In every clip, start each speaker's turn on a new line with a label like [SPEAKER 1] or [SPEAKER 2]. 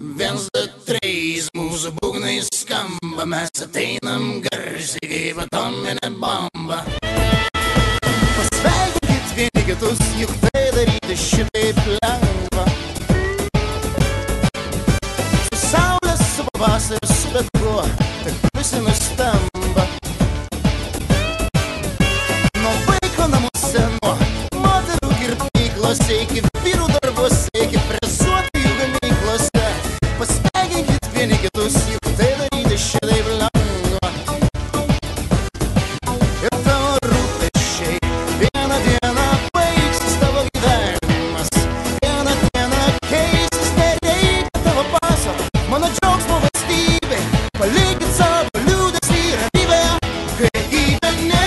[SPEAKER 1] Viens, du, trys, mūsų būgnai skamba, mes ateinam garsiai kaip atominė bomba. Pasveikinkit vieni kitus, juk tai daryti šitaip lengva. Su saulė, su pavasariu, su bet kuo, tik visi nustemba. Nuo vaiko namuose, nuo moterų kirpyklose, iki vyrų darbuose, iki frezuotojų gamyklose. Pasveikinkit vieni kitus, juk tai daryti šitaip lengva. Ir tavo rūpesčiai vieną dieną baigsis, tavo gyvenimas vieną dieną keisis, nereikia tavo paso, mano džiaugsmo valstybė, palikit savo liūdesį ramybėje, kai gyveni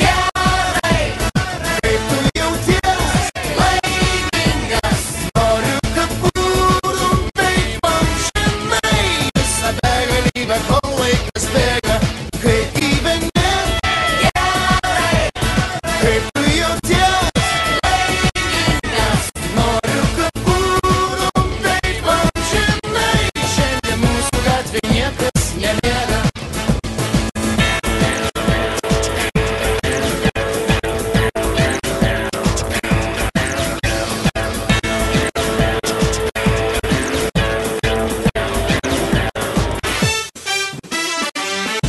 [SPEAKER 1] gerai, kaip tu jauties laimingas, noriu, kad būtum taip amžinai, visą begalybę, kol laikas bėga, kai gyveni gerai, kaip tu jauties laimingas, noriu, kad būtum taip amžinai, šiandien mūsų gatvėj niekas nemiega.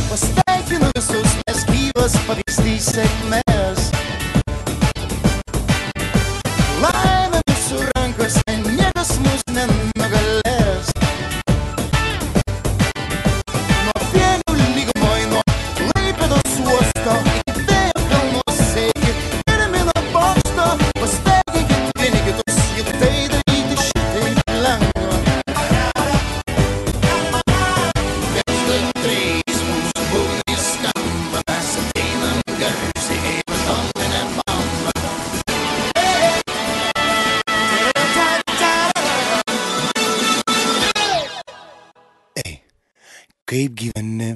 [SPEAKER 1] Pasveikinu visus, nes gyvas pavyzdys sėkmės. Laimė mūsų rankose, niekas mus nenugalės. Nuo Pienių lygumoj, nuo Klaipėdos uosto, iki Vėjo kalnuose, iki Gedimino bokšto. Pasveikinkit vieni kitus, juk tai daryti šitaip lengva. Viens, du, trys, mūsų būgnai skamba, mes ateinam garsiai kaip atominė bomba. Ei, kaip gyveni?